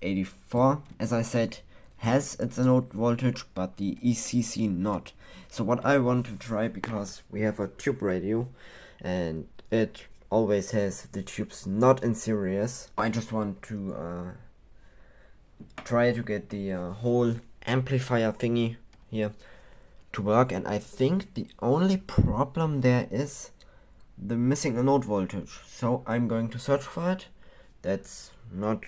84, as I said, has its note voltage, but the ECC not. So what I want to try, because we have a tube radio and it always has the tubes not in series, I just want to try to get the whole amplifier thingy here to work, and I think the only problem there is the missing anode voltage. So I'm going to search for it. That's not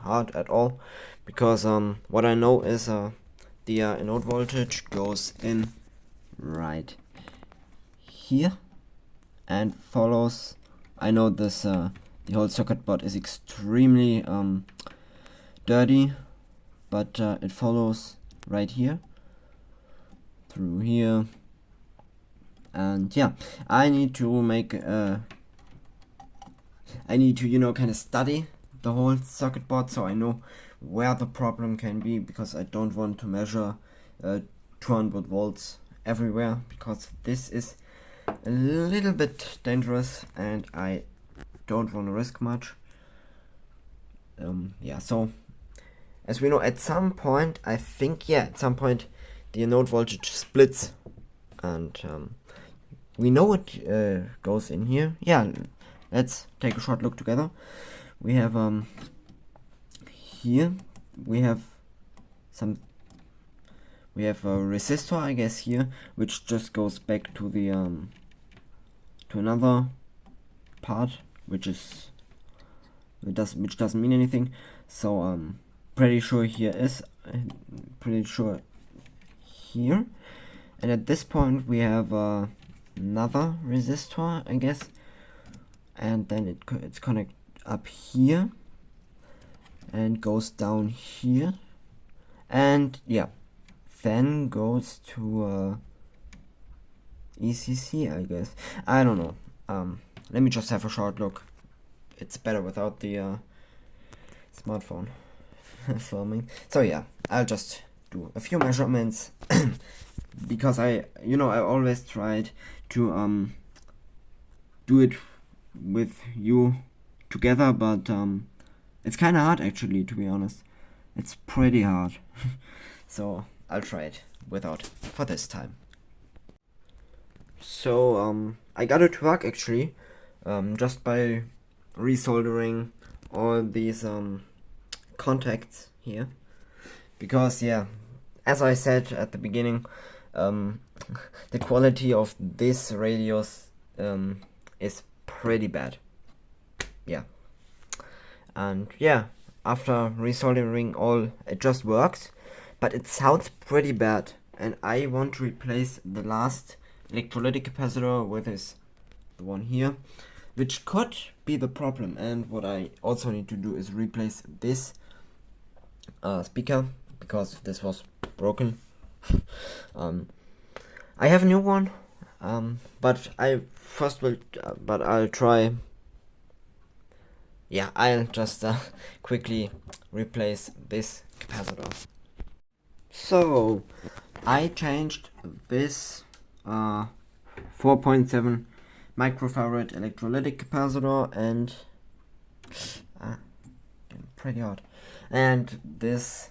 hard at all, because what I know is the anode voltage goes in right here and follows. I know this the whole circuit board is extremely dirty, but it follows right here through here, and yeah, I need to make I need to kind of study the whole circuit board, so I know where the problem can be, because I don't want to measure 200 volts everywhere, because this is a little bit dangerous and I don't want to risk much. Yeah, so as we know, at some point, I think, at some point the anode voltage splits, and we know it goes in here. Yeah, let's take a short look together. We have here we have a resistor, I guess, here, which just goes back to the to another part, which doesn't mean anything. So pretty sure here, and at this point we have another resistor, I guess, and then it's connected up here and goes down here, and then goes to ECC, I guess. I don't know. Let me just have a short look. It's better without the smartphone filming. So yeah, I'll just do a few measurements because I always tried to do it with you together, but it's kind of hard, actually, to be honest. It's pretty hard. So I'll try it without for this time. So I got it to work, actually, just by resoldering all these contacts here, because as I said at the beginning, the quality of these radios is pretty bad. And after resoldering all, it just works, but it sounds pretty bad, and I want to replace the last electrolytic capacitor with the one here, which could be the problem. And what I also need to do is replace this speaker, because this was broken. I have a new one, but I'll try. I'll just quickly replace this capacitor. So I changed this 4.7 microfarad electrolytic capacitor and pretty hot, and this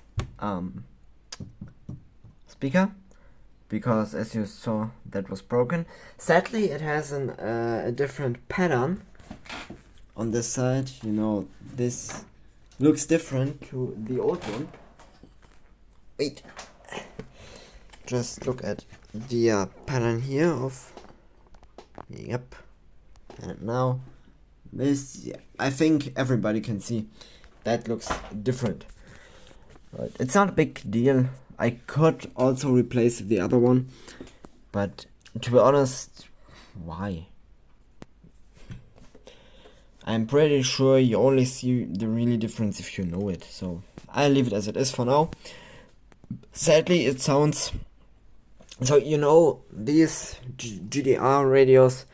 speaker, because as you saw, that was broken. Sadly, it has a different pattern on this side. This looks different to the old one. Wait, just look at the pattern here of and now this, I think everybody can see that looks different. But it's not a big deal. I could also replace the other one, but to be honest, why? I'm pretty sure you only see the really difference if you know it, so I'll leave it as it is for now. Sadly, it sounds so. These GDR radios,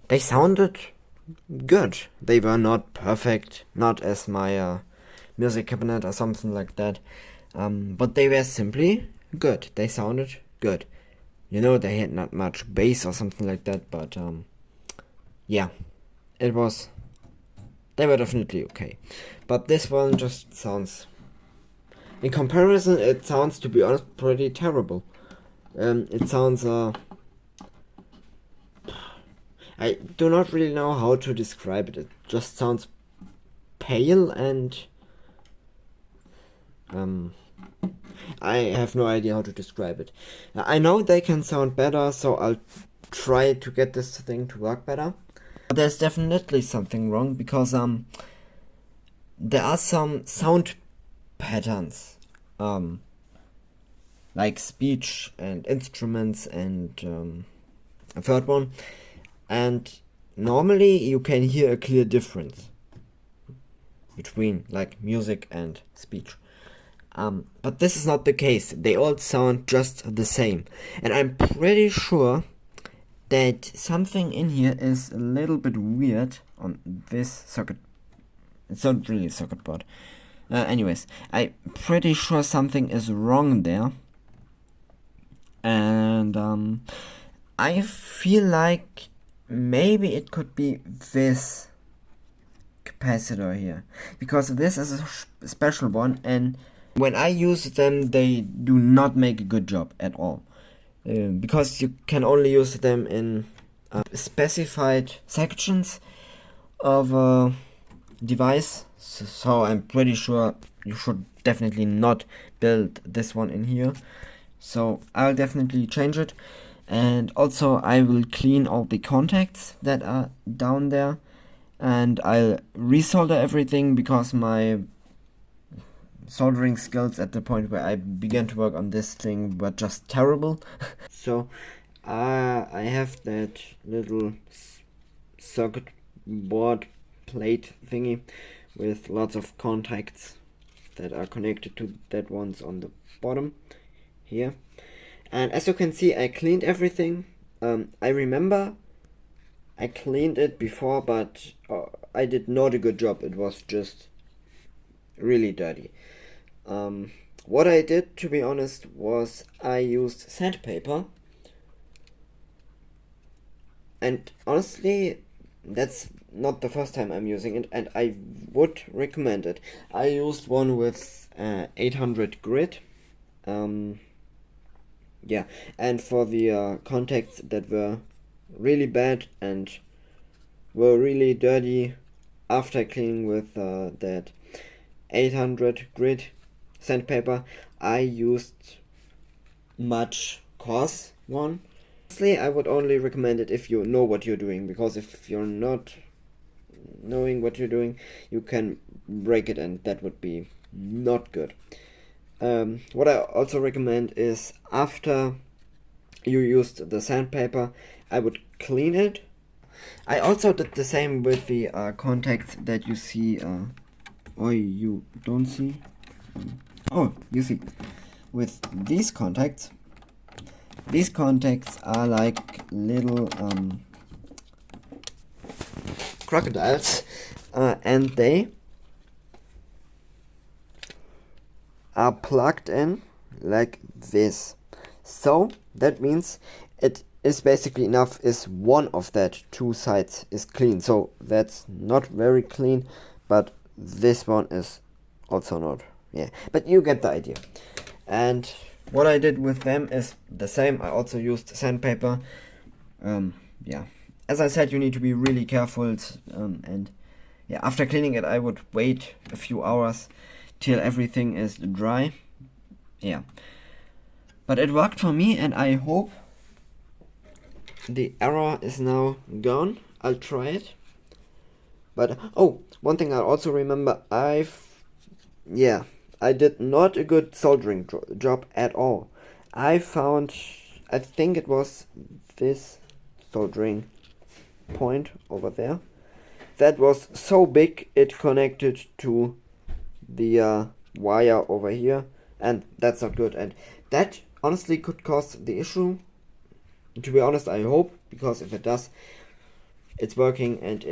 they sounded good. They were not perfect, not as my music cabinet or something like that, but they were simply good. They sounded good. They had not much bass or something like that, but it was they were definitely okay. But this one just sounds, in comparison, it sounds, to be honest, pretty terrible. It sounds, I do not really know how to describe it. It just sounds pale and, I have no idea how to describe it. I know they can sound better, so I'll try to get this thing to work better. But there's definitely something wrong, because there are some sound patterns, like speech and instruments and a third one, and normally you can hear a clear difference between like music and speech. But this is not the case. They all sound just the same. And I'm pretty sure that something in here is a little bit weird on this circuit. It's not really a circuit board. Anyways, I'm pretty sure something is wrong there. And I feel like maybe it could be this capacitor here. Because this is a special one, and when I use them, they do not make a good job at all. Because you can only use them in specified sections of a device. So I'm pretty sure you should definitely not build this one in here. So I'll definitely change it. And also I will clean all the contacts that are down there. And I'll resolder everything, because my soldering skills at the point where I began to work on this thing were just terrible. So I have that little circuit board plate thingy with lots of contacts that are connected to that ones on the bottom here. And as you can see, I cleaned everything. I remember I cleaned it before, but I did not a good job. It was just really dirty. What I did, to be honest, was I used sandpaper, and honestly, that's not the first time I'm using it, and I would recommend it. I used one with 800 grit, yeah, and for the contacts that were really bad and were really dirty after cleaning with that 800 grit sandpaper, I used much coarse one. Honestly, I would only recommend it if you know what you're doing, because if you're not knowing what you're doing, you can break it, and that would be not good. What I also recommend is, after you used the sandpaper, I would clean it. I also did the same with the contacts that you see, or you don't see. Oh, you see, with these contacts are like little crocodiles, and they are plugged in like this. So that means it is basically enough is one of that two sides is clean. So that's not very clean, but this one is also not. Yeah, but you get the idea. And what I did with them is the same. I also used sandpaper. Yeah, as I said, you need to be really careful. And yeah, after cleaning it, I would wait a few hours till everything is dry. Yeah, but it worked for me, and I hope the error is now gone. I'll try it. But oh, one thing I also remember, I did not a good soldering job at all. I think it was this soldering point over there. That was so big it connected to the wire over here, and that's not good. And that honestly could cause the issue. To be honest, I hope, because if it does, it's working and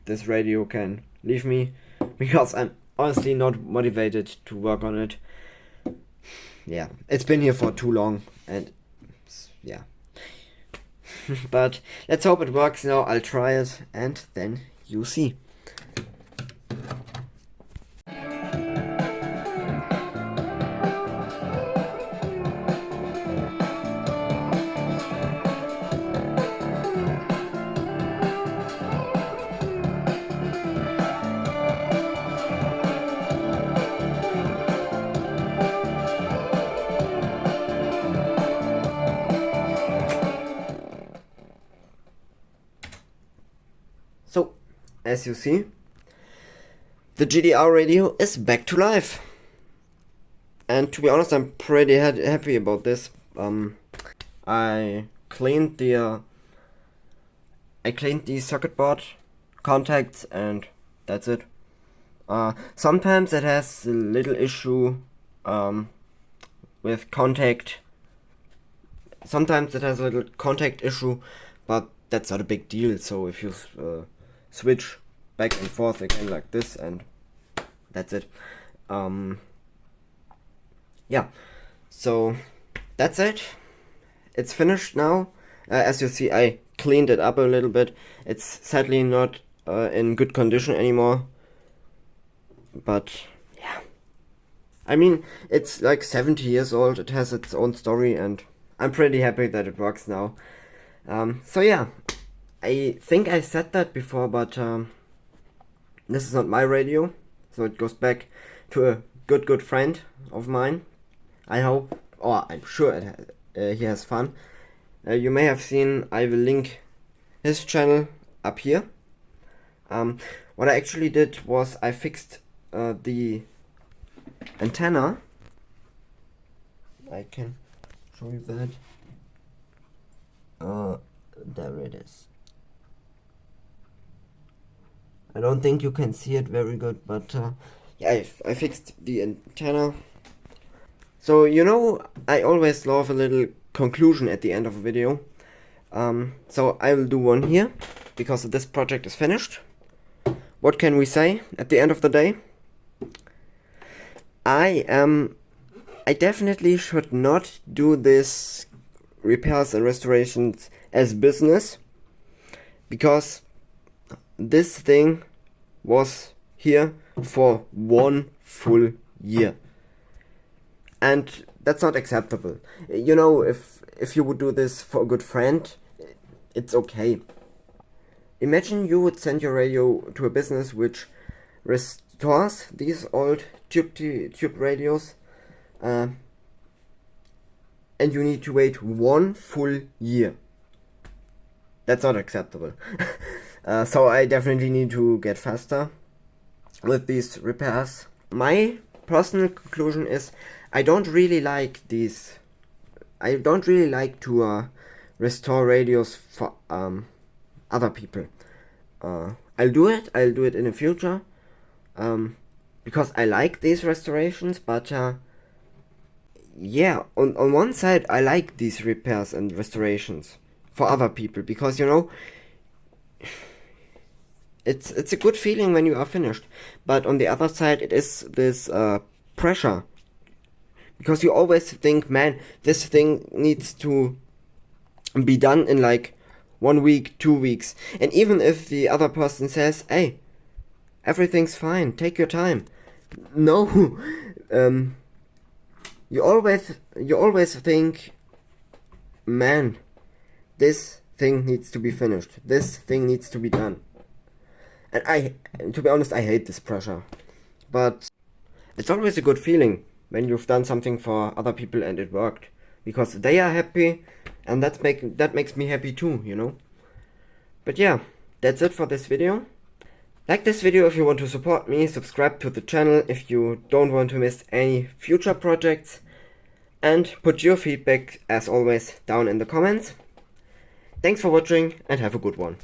this radio can leave me, because I'm honestly not motivated to work on it. Yeah, it's been here for too long, and yeah. But let's hope it works now. I'll try it and then you see. So, as you see, the GDR radio is back to life. And to be honest, I'm pretty happy about this. I cleaned the circuit board contacts and that's it. Sometimes it has a little issue with contact. Sometimes it has a little contact issue, but that's not a big deal. So if you switch back and forth again like this, and that's it. Yeah, so that's it. It's finished now. As you see, I cleaned it up a little bit. It's sadly not in good condition anymore, but yeah, I mean, it's like 70 years old. It has its own story, and I'm pretty happy that it works now. So yeah, I think I said that before, but this is not my radio, so it goes back to a good friend of mine. I hope, or I'm sure he has fun. You may have seen, I will link his channel up here. What I actually did was I fixed the antenna. I can show you that. There it is. I don't think you can see it very good, but yeah, I fixed the antenna. So, you know, I always love a little conclusion at the end of a video. So I will do one here, because this project is finished. What can we say at the end of the day? I definitely should not do this repairs and restorations as business, because this thing was here for 1 full year, and that's not acceptable. You know, if you would do this for a good friend, it's okay. Imagine you would send your radio to a business which restores these old tube radios, and you need to wait 1 full year. That's not acceptable. So I definitely need to get faster with these repairs. My personal conclusion is I don't really like these. I don't really like to restore radios for other people. I'll do it in the future, because I like these restorations, but yeah, on one side I like these repairs and restorations for other people, because, you know, it's a good feeling when you are finished. But on the other side, it is this pressure, because you always think, man, this thing needs to be done in like 1 week, 2 weeks, and even if the other person says, hey, everything's fine, take your time, no. You always think, man, this thing needs to be finished, this thing needs to be done. And to be honest, I hate this pressure. But it's always a good feeling when you've done something for other people and it worked, because they are happy, and that makes me happy too, you know. But yeah, that's it for this video. Like this video if you want to support me, subscribe to the channel if you don't want to miss any future projects, and put your feedback, as always, down in the comments. Thanks for watching and have a good one.